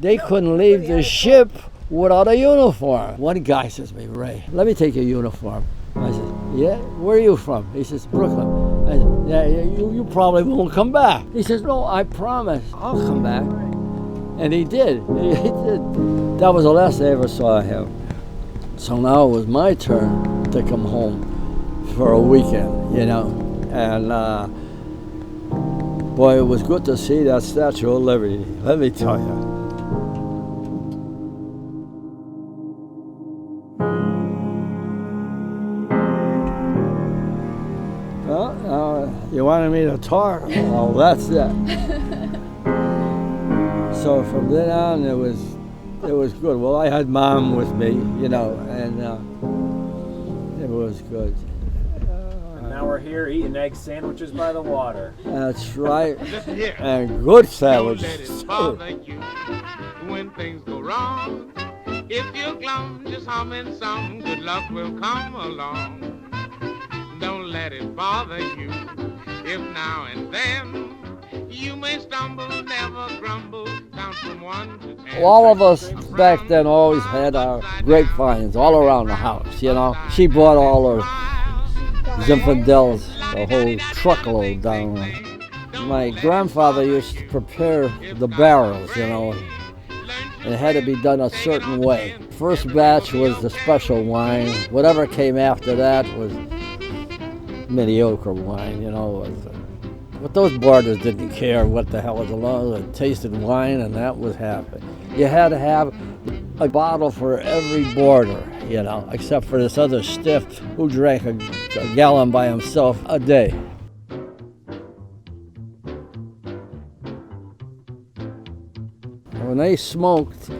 they couldn't leave the ship without a uniform. One guy says to me, Ray, let me take your uniform. I said, yeah, where are you from? He says, Brooklyn. I said, yeah, you probably won't come back. He says, no, I promise, I'll come back. And he did. He did. That was the last I ever saw him. So now it was my turn to come home for a weekend, you know. And boy, it was good to see that Statue of Liberty, let me tell you. Well, you wanted me to talk? Well, that's it. So from then on, it was good. Well, I had Mom with me, you know, and it was good. And now we're here eating egg sandwiches by the water. That's right. And good sandwiches. When things go wrong, if you're glum, just humming some, good luck will come along. Don't let it bother you. If now and then you may stumble, never grumble, count from 1 to 10. All of us back then always had our grapevines all around the house, you know. She bought all her Zinfandels, the whole truckload down there. My grandfather used to prepare the barrels, you know. It had to be done a certain way. First batch was the special wine. Whatever came after that was mediocre wine, you know. But those boarders didn't care what the hell was along. They tasted wine and that was happy. You had to have a bottle for every boarder, you know, except for this other stiff who drank a gallon by himself a day. When they smoked,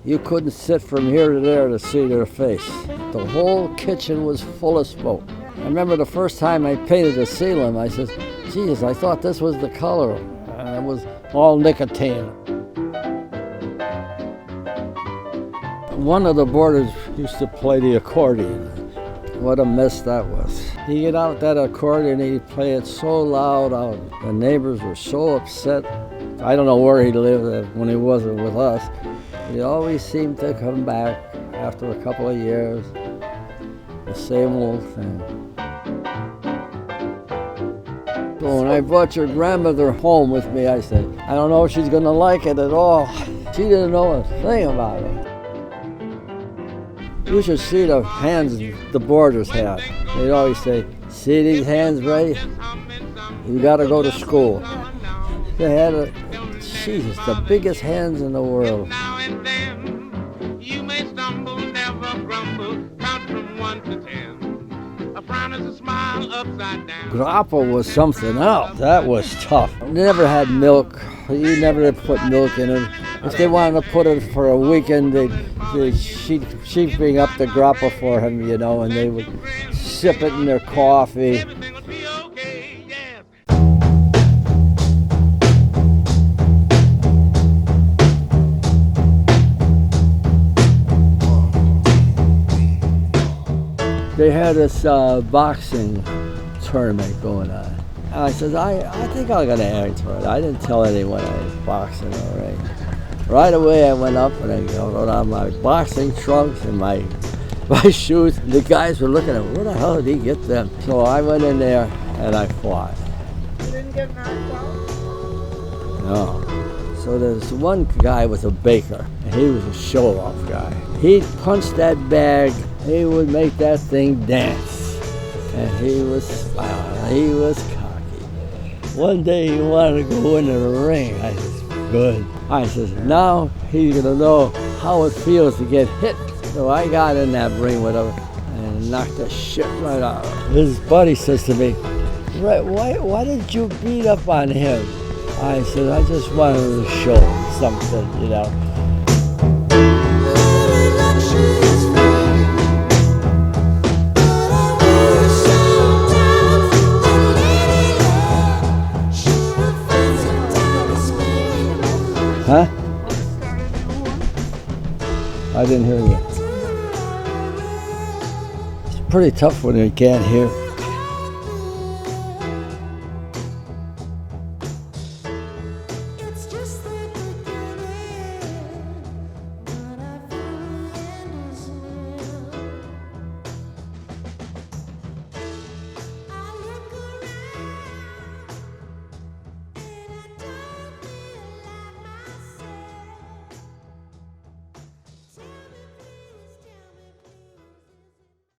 you couldn't sit from here to there to see their face. The whole kitchen was full of smoke. I remember the first time I painted the ceiling, I said, geez, I thought this was the color. It was all nicotine. One of the boarders used to play the accordion. What a mess that was. He'd get out that accordion, he'd play it so loud out. The neighbors were so upset. I don't know where he lived when he wasn't with us. He always seemed to come back after a couple of years. The same old thing. So when I brought your grandmother home with me, I said, I don't know if she's gonna like it at all. She didn't know a thing about it. You should see the hands the boarders had. They'd always say, see these hands, Ray? You gotta go to school. They had Jesus, the biggest hands in the world. Now and then, you may stumble, never grumble, count from 1 to 10. A frown is a smile upside down. Grappa was something else. That was tough. They never had milk. You never put milk in it. If they wanted to put it for a weekend, she'd bring up the grappa for him, you know, and they would sip it in their coffee. Everything will be okay, yes. They had this boxing tournament going on. And I said, I think I'm going to enter it. I didn't tell anyone I was boxing already. Right away I went up and I got on my boxing trunks and my shoes. The guys were looking at me, where the hell did he get them? So I went in there and I fought. You didn't get knocked out? No. So there's one guy was a baker, and he was a show-off guy. He'd punch that bag, he would make that thing dance. And he was smiling, he was cocky. One day he wanted to go into the ring. I said, good. I said, now he's gonna know how it feels to get hit. So I got in that ring with him and knocked the shit right out of him. His buddy says to me, Ray, why did you beat up on him? I said, I just wanted to show him something, you know. Huh? I didn't hear you. It's pretty tough when you can't hear.